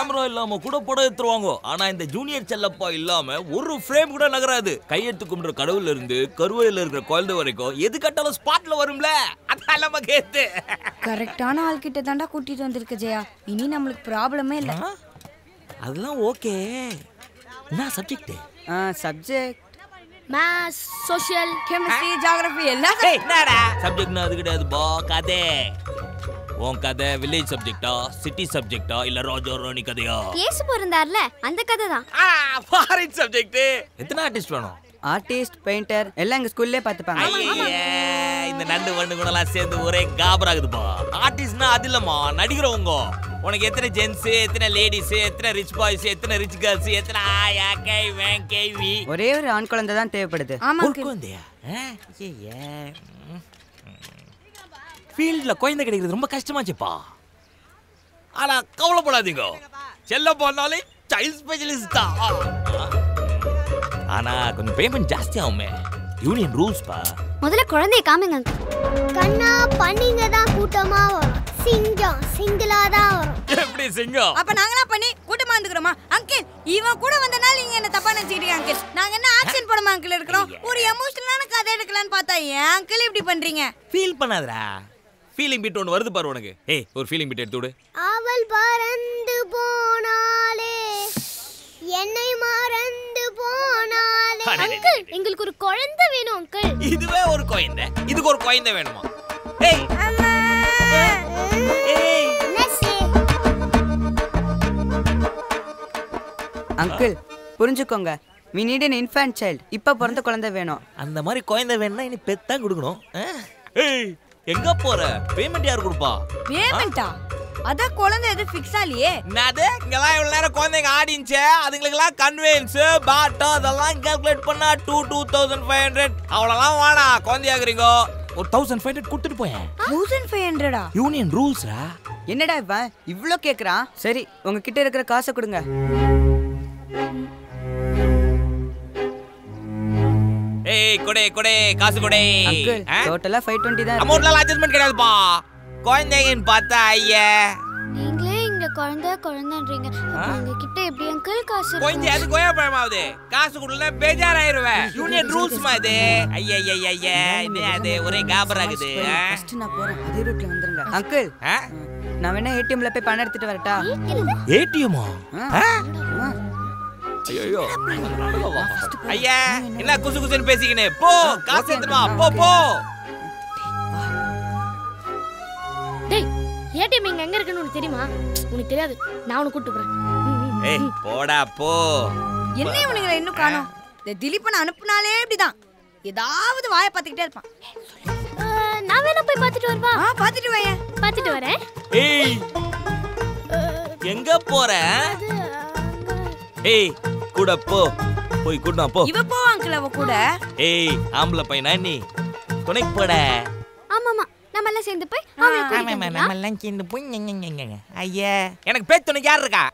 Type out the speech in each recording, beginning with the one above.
Camera இல்லாம கூட படம் எடுத்துருவாங்க. ஆனா இந்த ஜூனியர் செல்லப்பா இல்லாம ஒரு ஃப்ரேம் கூட நகராது. கையெடுத்து கும்பிடுற கடவுள்ல இருந்து கருவையில இருக்கிற குழந்தை வரைக்கும் எது கட்டாலும் ஸ்பாட்ல வரும்ல. அதான் நம்ம கேத்து. கரெக்டான ஆள் கிட்ட தாண்டா கூட்டிட்டு வந்திருக்க ஜெயா. இனி நம்மளுக்கு ப்ராப்ளமே இல்ல. அதெல்லாம் ஓகே. என்ன subject? Subject maths, social, chemistry, geography எல்லாம். என்னடா சப்ஜெக்ட்னா அது கிடையாது பா. கதை. உன் கதை வில்லேஜ் சப்ஜெக்டா, சிட்டி சப்ஜெக்டா, இல்ல ராஜா ராணி கதையா? இயேசு பிறந்தார்ல அந்த கதை தான். Foreign subject. எத்தனை ஆர்டிஸ்ட் வேணும்? ஆர்டிஸ்ட், பெயிண்டர் எல்லாம் எங்க ஸ்கூல்லே பார்த்துப்பாங்க. இந்த நண்டு வண்டு கூட எல்லாம் சேர்ந்து ஒரே காபராகுதுப்பா. ஆர்டிஸ்ட்னா அது இல்லம்மா, நடிக்கிறவங்க. உனக்கு எத்தனை ஜென்ஸ், எத்தனை லேடிஸ், எத்தனை ரிச் பாய்ஸ், எத்தனை ரிச் கேர்ள்ஸ், எத்தனை ஆயா கேவி? ஒரே ஒரு ஆண் குழந்தை தான் தேவைப்படுது. ஒரு குழந்தையா? ஃபீல்ட்ல குழந்தை கிடைக்கிறது ரொம்ப கஷ்டமாச்சுப்பா. ஆனா கவலைப்படாதீங்க, செல்ல போனாலே சைல்ட் ஸ்பெஷலிஸ்ட் தான். ஆனா கொஞ்சம் பேமெண்ட் ஜாஸ்தி ஆகுமே. யூனியன் ரூல்ஸ் பா. முதல்ல குழந்தையை காமிங்க. கண்ணா பண்ணிங்க தான் கூட்டமா வரும். சிங்கம் சிங்கிளா தான் வரும். எப்படி சிங்கம்? அப்ப நாங்களா பண்ணி கூட்டமா வந்துக்கிறோமா? அங்கிள் இவன் கூட வந்தனால நீங்க என்ன தப்பா நினைச்சிட்டீங்க அங்கிள். நாங்க என்ன ஆக்ஷன் படமா அங்கிள் எடுக்கிறோம்? ஒரு எமோஷனலான கதை எடுக்கலாம்னு பார்த்தா ஏன் அங்கிள் இப்படி பண்றீங்க? ஃபீல் பண்ணாதடா. ஃபீலிங் பீட் ஒன்று வருது பாரு உனக்கு. ஏய் ஒரு ஃபீலிங் பீட் எடுத்து விடு. அவள் பறந்து போனாலே என்னை மறந்து போனாலே. அங்கிள் எங்களுக்கு ஒரு குழந்தை வேணும் அங்கிள். இதுவே ஒரு குழந்தை. இதுக்கு ஒரு குழந்தை வேணுமா? ஏய் அங்கிள் புரிஞ்சுக்கோங்க. we need an infant child. இப்ப பிறந்த குழந்தை வேணும். அந்த மாதிரி குழந்தை வேணும்னா இனி பெத்தா கொடுக்கணும். ஏய் எங்க போற? பேமெண்ட் யார் கொடுப்பா? பேமெண்டா? அத குழந்தை எது ஃபிக்ஸ் ஆலியே. நாது இங்கலாம் இவ்வளவு நேரம் குழந்தைங்க ஆடிஞ்சே. அதுங்களுக்குலாம் கன்வென்ஸ் பாட்டா அதெல்லாம் கால்குலேட் பண்ணா 2500 அவ்வளவுலாம் வாடா. குழந்தையாக்குறீங்க ஒரு 1500 கொடுத்துட்டு போயேன். 1500 யூனியன் ரூல்ஸ்ரா. என்னடா இவன் இவ்ளோ கேக்குறான்? சரி உங்ககிட்ட இருக்கிற காசை கொடுங்க. ஏய் கொடே காசு கொடே. அங்கிள் டோட்டலா 520 தான். அமௌண்ட்ல அட்ஜஸ்ட்மென்ட் கிடையாதுப்பா. குழந்தைங்கன்னு பார்த்தா ஐயா. நீங்களே இங்க குழந்தைன்றீங்க. உங்க கிட்ட எப்படி அங்கிள் காசு? கொஞ்சம் அது கோயா பயமாவுது. காசு கொடுல பேஜாராயிருவே. யூனியன் ரூல்ஸ் மாதிரி. ஐயா இது அது ஒரே காபராகுது. ஃபர்ஸ்ட் நான் போறேன். அதே ரூட்ல வந்துருங்க. அங்கிள் நான் வேணா ஏடிஎம்ல போய் பணம் எடுத்துட்டு வரட்டா? ஏடிஎம்மா? ஐயோ ஐயா என்ன குசு குசுன்னு பேசிக்கினே? போ காசு எடுத்துமா. போ. டேய் ஏடிஎம் எங்க இருக்குன்னு உனக்கு தெரியுமா? உனக்கு தெரியாது. நான் உன்னை கூட்டி போறேன். ஏய் போடா போ. என்ன இவனுங்க இன்னும் காணோம்? இந்த திலீபன் அனுப்புனாலே இப்படிதான். ஏதாவது வாயை பார்த்துக்கிட்டே இருப்பான். நான் வேணா போய் பார்த்துட்டு வரவா? பார்த்துட்டு வாயே. பார்த்துட்டு வரேன். ஏய் எங்க போற? ஏய் கூட போ. போய் கூட்டா போ. இவ போ அங்கிள் அவ கூட. ஏய் ஆம்பளை பையனா நீ? துணைக்கு போட. ஆமாமா நம்ம எல்லாம் சேர்ந்து போய் அவளை கூட்டிட்டு வரலாம். நம்ம எல்லாம் சேர்ந்து போய் ஐயா எனக்கு பேர் துணைக்கு யார் இருக்கா?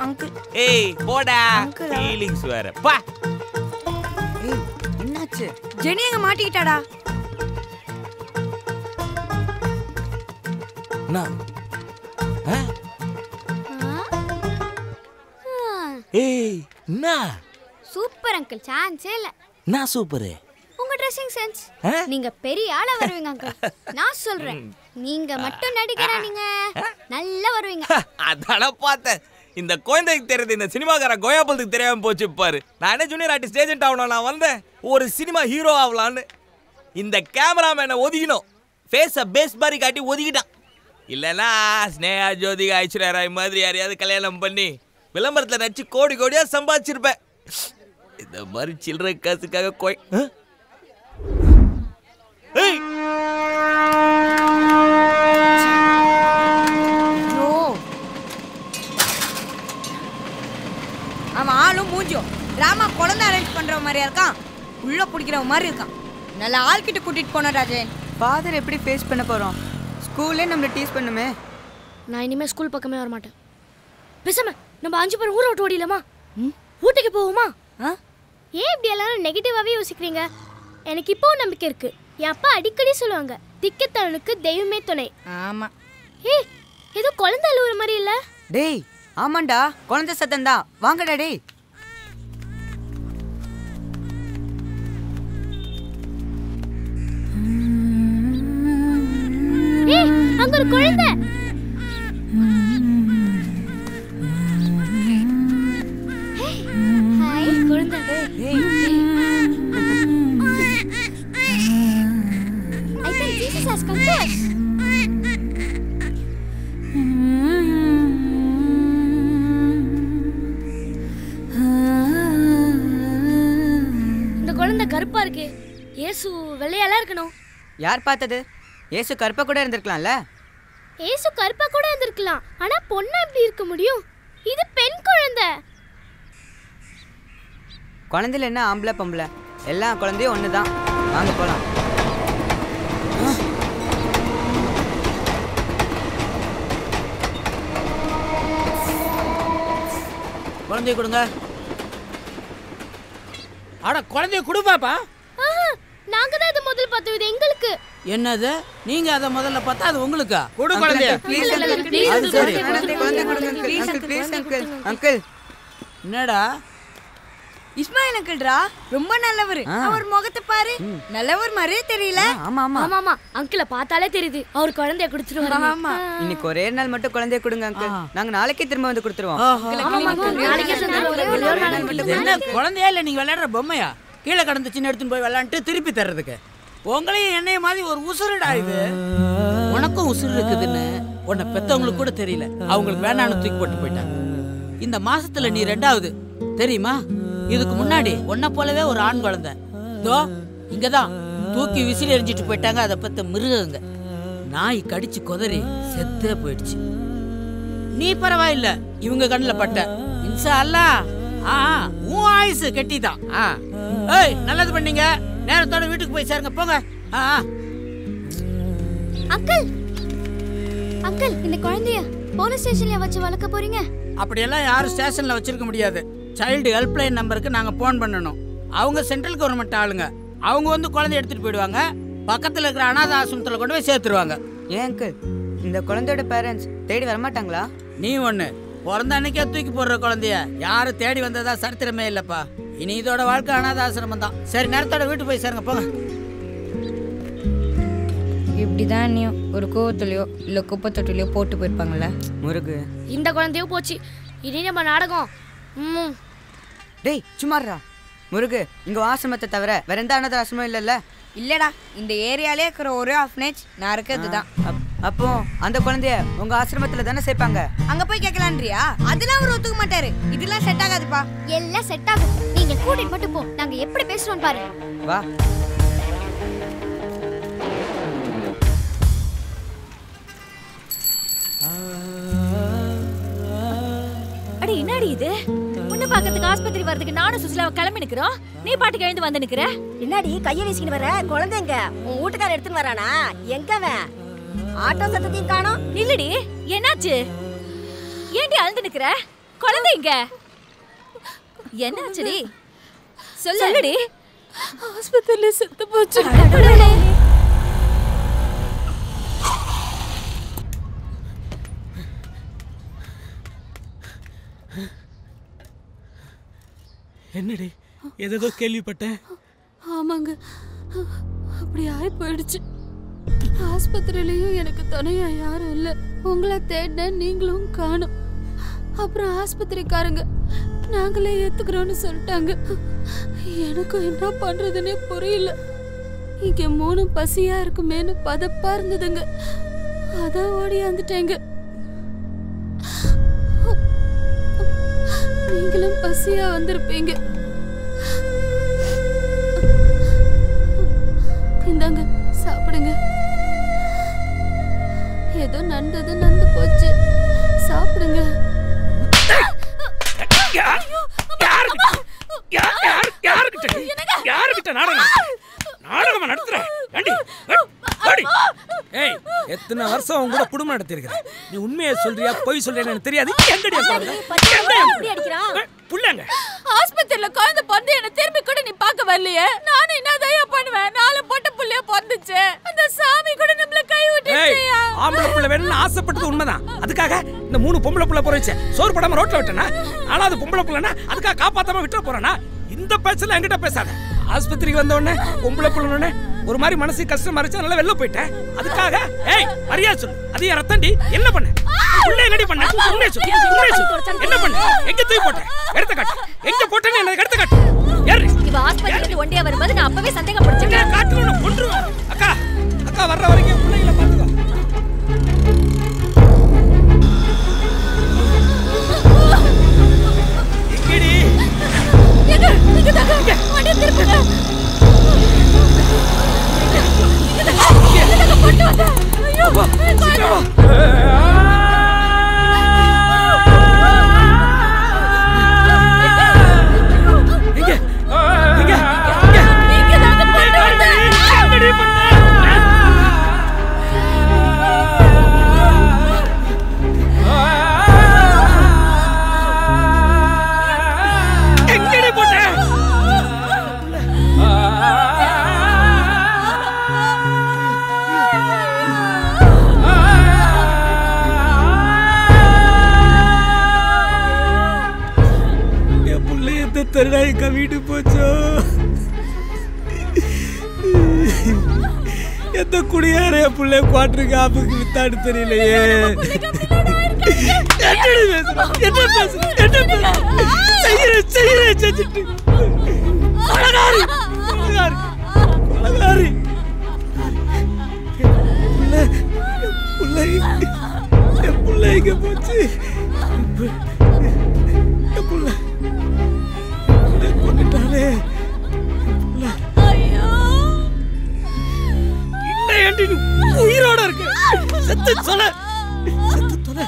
அங்கிள் ஏய் போடா. ஃபீலிங்ஸ் வேற. பா. ஏய் என்னாச்சு? ஜெனி எங்க மாட்டிக்கிட்டாடா? நான் ஏய் என்ன சூப்பர் அங்கிள். சான்ஸே இல்ல. நான் சூப்பர். உங்க ட்ரெஸ்ஸிங் சென்ஸ். நீங்க பெரிய ஆளா வருவீங்க அங்கிள். நான் சொல்றேன். நீங்க மட்டும் நடிக்கிறா நீங்க நல்லா வருவீங்க. அதான பார்த்தேன். இந்த குழந்தைக்கு தெரியுது, இந்த சினிமாக்கார கோயாபல்துக்கு தெரியாம போச்சு பாரு. நான் என்ன ஜூனியர் ஆர்டிஸ்ட் ஏஜென்ட் ஆகணும் நான் வந்தேன். ஒரு சினிமா ஹீரோ ஆகலான்னு. இந்த கேமராமேனை ஒதுக்கினோம். ஃபேஸை பேஸ் மாதிரி காட்டி ஒதுக்கிட்டான். இல்லைன்னா ஸ்னேகா ஜோதிகா ஐஸ்வர்யா ராய் மாதிரி யாரையாவது கல்யாணம் பண்ணி விளம்பரத்தில் நடிச்சு கோடியா சம்பாதிச்சிருப்பேன். இந்த மாதிரி சில்லறை காசுக்காக அவன் ஆளும் மூஞ்சியும் டிராமா குழந்தை அரேஞ்ச் பண்ற மாதிரியா இருக்கான். உள்ள பிடிக்கிற மாதிரி இருக்கான். நல்ல ஆள் கிட்ட கூட்டிட்டு போன ராஜன். ஃபாதர் எப்படி ஃபேஸ் பண்ண போறோம்? ஸ்கூல்லே நம்மள டீஸ் பண்ணுமே. நான் இனிமே ஸ்கூல் பக்கமே வர மாட்டேன். பேசாம நம்ம 5 பேர் ஊரை விட்டு ஓடிடலாமா? ஊட்டிக்கு போவோமா? ஏன் இப்படி எல்லாரும் நெகட்டிவாவே யோசிக்கிறீங்க? எனக்கு இப்போ நம்பிக்கை இருக்கு. என் அப்பா அடிக்கடி சொல்லுவாங்க, திக்கத்தவனுக்கு தெய்வமே துணை. ஆமா. ஏய் ஏதோ குழந்தை அழுவுற மாதிரி இல்ல? டேய் ஆமாண்டா, குழந்தை சத்தம் தான். வாங்கடா டேய். அங்க ஒரு குழந்தை. ஹாய் குழந்தை. I think Jesus has come to us. இந்த குழந்தை கருப்பா இருக்கு. இயேசு வெள்ளையால இருக்கணும். யார் பார்த்தது? இயேசு கருப்பா கூட இருந்திருக்கலாம்ல. இயேசு கருப்பா கூட இருந்திருக்கலாம். ஆனா பொண்ணா எப்படி இருக்க முடியும்? இது பெண் குழந்தை. குழந்தையில என்ன ஆம்பளை பொம்பளை? எல்லா குழந்தையும் ஒண்ணுதான். வாங்க போலாம். குழந்தைய கொடுங்க. அட குழந்தைய கொடு பாப்பா. நாங்க தான் இத முதல்ல பார்த்தோம். இது எங்களுக்கு. என்னது? நீங்க அத முதல்ல பார்த்தா அது உங்களுக்கா? கொடு குழந்தைய. ப்ளீஸ் அங்கிள், ப்ளீஸ் குழந்தை கொடுங்க uncle. Please uncle, please uncle. Uncle. என்னடா? இஸ்மாயில் அங்கிள்டா, ரொம்ப நல்லவர். அவர் முகத்தை பாரு, நல்லவர் மாதிரியே தெரியல. ஆமா ஆமா ஆமா ஆமா, அங்கிள பார்த்தாலே தெரியுது. அவர் குழந்தைய கொடுத்துருவாங்க. ஆமா. இன்னைக்கு ஒரே நாள் மட்டும் குழந்தைய கொடுங்க அங்கிள். நாங்க நாளைக்கே திரும்ப வந்து கொடுத்துருவோம். நாளைக்கே செஞ்சிருவோம். என்ன குழந்தையா இல்ல நீங்க விளையாடுற பொம்மையா? கீழே கடந்து சின்ன எடுத்துன்னு போய் விளையாண்டு திருப்பி தர்றதுக்கு உங்களையும் என்னைய மாதிரி ஒரு உசுருடா இது. உனக்கும் உசுறு இருக்குதுன்னு உன்னை பெத்தவங்களுக்கு கூட தெரியல. அவங்களுக்கு வேணான்னு தூக்கி போட்டு போயிட்டாங்க. இந்த மாசத்துல நீ 2வது தெரியுமா? இதுக்கு முன்னாடி உன்னை போலவே ஒரு ஆண் குழந்தை இதோ இங்கதான் தூக்கி விசிறி எரிஞ்சிட்டு போயிட்டாங்க. அதை பத்த மிருகங்க நாய் கடிச்சு கொதறி செத்தே போயிடுச்சு. நீ பரவாயில்ல, இவங்க கண்ணில் பட்ட இன்சா அல்லா. உன் ஆயுசு கெட்டிதான். ஏய், நல்லது பண்ணீங்க. நேரத்தோட வீட்டுக்கு போய் சேருங்க, போங்க. அங்கிள் அங்கிள், இந்த குழந்தைய போலீஸ் ஸ்டேஷன்ல வச்சு வளர்க்க போறீங்க? அப்படியெல்லாம் யாரும் ஸ்டேஷன்ல வச்சிருக்க முடியாது. சைல்டு ஹெல்ப்லைன் நம்பருக்கு நாங்க போன் பண்ணணும். அவங்க சென்ட்ரல் கவர்மெண்ட் ஆளுங்க. அவங்க வந்து குழந்தை எடுத்துட்டு போயிடுவாங்க. பக்கத்துல இருக்கிற அனாத ஆசிரமத்துல கொண்டு போய் சேர்த்துருவாங்க. ஏன் அங்கிள், இந்த குழந்தையோட பேரண்ட்ஸ் தேடி வரமாட்டாங்களா? நீ ஒண்ணு பிறந்த அன்னைக்கே தூக்கி போடுற குழந்தைய யாரும் தேடி வந்ததா சரித்திரமே இல்லப்பா. இனி இதோட வாழ்க்கை அனாத ஆசிரமம் தான். சரி, நேரத்தோட வீட்டு போய் சேருங்க, போங்க. இப்படிதான் நீ ஒரு கோவத்துலயோ இல்ல குப்பை தொட்டிலையோ போட்டு போயிருப்பாங்கல்ல முருகு. இந்த குழந்தையோ போச்சு. இனி நம்ம நாடகம். டேய் சும்மாறா முருகு, இங்க ஆசிரமத்தை தவிர வேற எந்த அனாத ஆசிரமம் இல்லல்ல? இல்லடா, இந்த ஏரியாலே இருக்கிற ஒரே ஆர்ஃபனேஜ் நான் இருக்கிறதுதான். அப்போ அந்த குழந்தைய உங்க ஆசிரமத்துல தானே சேர்ப்பாங்க? அங்க போய் கேட்கலான்றியா? அதெல்லாம் அவர் ஒத்துக்க மாட்டாரு. இதெல்லாம் செட் ஆகாதுப்பா. எல்லாம் செட் ஆகும். நீங்க கூட்டிட்டு மட்டும் போ. நாங்க எப்படி பேசுறோம் பாரு. வா. அட என்னடி இது? பொண்ணு பாக்கிறதுக்கு ஆஸ்பத்திரி வரதுக்கு நானும் சுசிலாவை கிளம்பி நிக்கிறோம். நீ பாட்டுக்கு எழுந்து வந்து நிக்கிற. என்னடி கைய வீசிக்கிட்டு வர? குழந்தைங்க உன் வீட்டுக்கார எடுத்துன்னு வரானா? எங்கவன்? ஆட்டோ சத்தத்தையும் காணோம். இல்லடி, என்னாச்சு? ஏண்டி அழுந்து நிக்கிற? குழந்தைங்க என்னாச்சுடி? சொல்லுடி. ஆஸ்பத்திரியில செத்து போச்சு. என்னடி ஏதோ கேள்விப்பட்டேன். ஆமாங்க, அப்படி ஆயி போயிடுச்சு. ஆஸ்பத்திரியிலயும் எனக்கு துணையா யாரும் இல்ல. உங்களை தேட நீங்களும் காணும். அப்புறம் ஆஸ்பத்திரிக்காரங்க நாங்களே ஏத்துக்கிறோம்னு சொல்லிட்டாங்க. எனக்கும் என்ன பண்றதுன்னே புரியல. இங்க 3 பசியா இருக்குமேனு பதப்பா இருந்ததுங்க. அதான் ஓடியாந்துட்டேங்க. நீங்களும் பசியா வந்திருப்பீங்க. இந்தாங்க சாப்பிடுங்க. ஏதோ நடந்தது நடந்து போச்சு, சாப்பிடுங்க. நாடகம் நடத்துற எத்தனை வருஷம் உங்க கூட குடும்பம் நடத்திருக்கிறேன். நீ உண்மையை சொல்றியா பொய் சொல்றியா எனக்கு தெரியாது. புள்ளைங்க ஆஸ்பத்திரியில குழந்தை பொண்ணு என்ன திரும்பி கூட நீ பார்க்க வரலையே. நானும் என்ன தயா பண்ணுவேன்? 4 பொட்ட புள்ளைய பொந்துச்சு. அந்த சாமி கூட நம்மள கை விட்டுச்சேயா. ஆம்பளை புள்ள வேணும்னு ஆசைப்பட்டது உண்மைதான். அதுக்காக இந்த 3 பொம்பளை புள்ள போறேன் சோறு படாம ரோட்ல விட்டனா? ஆனா அது பொம்பளை புள்ளனா அதுக்காக காப்பாத்தாம விட்டுற போறானா? இந்த பேச்சல என்கிட்ட பேசாத. ஆஸ்பத்திரிக்கு வந்த உடனே பொம்பளை புள்ளனே ஒரு மாதிரி மனசு கஷ்டமா இருந்துச்சு, அதனால வெளில போயிட்டேன். அதுக்காக ஏய் மரியாதை சொல்லு. அது யார் ரத்தண்டி? என்ன பண்ண? புள்ள என்னடி பண்ண? உண்மையை சொல்லு. என்ன பண்ண? எங்க தூக்கி போட்ட? எடுத்து காட்டு. எங்க போட்டேன்னு எனக்கு எடுத்து காட்டு. யாரு? இவ ஆஸ்பத்திரிக்கு ஒண்டியா வரும்போது நான் அப்பவே சந்தேகப்பட்டேன். காட்டுறேன் கொன்றுவேன். அக்கா அக்கா வர்ற வரைக்கும் பிள்ளைகளை பாத்துக்கோ. எங்கடி? இங்க தாங்க. வண்டி திருப்புங்க. இங்க தாங்க போட்டு வந்தா. ஐயோ. தெருநாய்க்கா வீட்டு போச்சோ. எந்த குடியார புள்ள குவாட்டருக்கு ஆப்புக்கு வித்தாடு தெரியலையே. செஞ்சுட்டு பிள்ளைங்க போச்சு. உயிரோட இருக்கு. செத்து சொல்ல செத்து தொலை.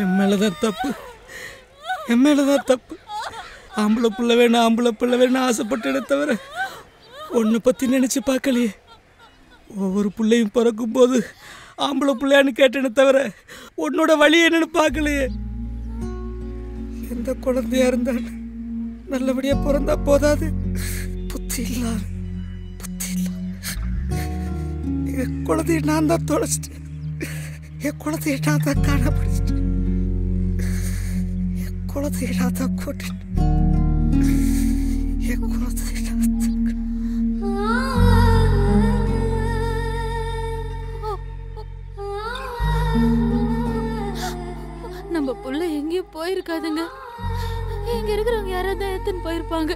என் மேலதான் தப்பு. என் மேலதான் தப்பு. ஆம்பளை புள்ள வேணும் ஆம்பளை புள்ள வேணும் ஆசைப்பட்டு தவிர ஒன்றை பத்தி நினைச்சு பார்க்கலையே. ஒவ்வொரு பிள்ளையும் பிறக்கும் போது ஆம்பளை பிள்ளையான்னு கேட்டேன்னு தவிர உன்னோட வழி என்னன்னு பார்க்கலையே. எந்த குழந்தையா இருந்தாலும் நல்லபடியா பிறந்தா போதாது. புத்தி இல்லாத என் குழந்தைய நான் தான் தொலைச்சிட்டேன். என் குழந்தைய நான் தான் காணப்படுச்சிட்டேன். என் குழந்தைய நான் தான் கூட்டிட்டேன். என் குழந்தைய நான் தான். நம்ம புள்ள எங்கேயும் போயிருக்காதுங்க. இங்க இருக்கிறவங்க யாராவது எடுத்துன்னு போயிருப்பாங்க.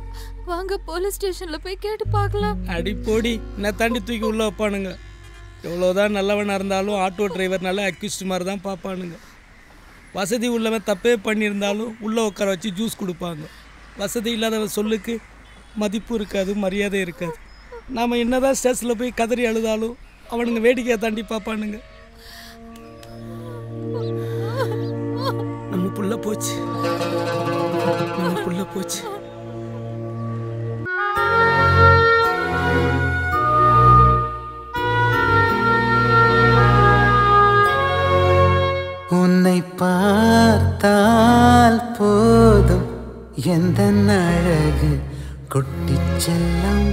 வாங்க போலீஸ் ஸ்டேஷன்ல போய் கேட்டு பார்க்கலாம். அடி போடி என்ன தாண்டி தூக்கி உள்ள வைப்பானுங்க. எவ்வளோதான் நல்லவனா இருந்தாலும் ஆட்டோ டிரைவர்னால அக்யூஸ்ட் மாதிரி தான் பார்ப்பானுங்க. வசதி உள்ளவன் தப்பே பண்ணியிருந்தாலும் உள்ளே உட்கார வச்சு ஜூஸ் கொடுப்பாங்க. வசதி இல்லாதவன் சொல்லுக்கு மதிப்பு இருக்காது, மரியாதை இருக்காது. நாம் என்னதான் ஸ்டேஷனில் போய் கதறி அழுதாலும் அவனுங்க வேடிக்கையை தாண்டி பார்ப்பானுங்க. நம்ம புள்ள போச்சு, நம்ம புள்ள போச்சு. உன்னை பார்த்தால் போதும் எந்த அழகு கொட்டிச் செல்லும்.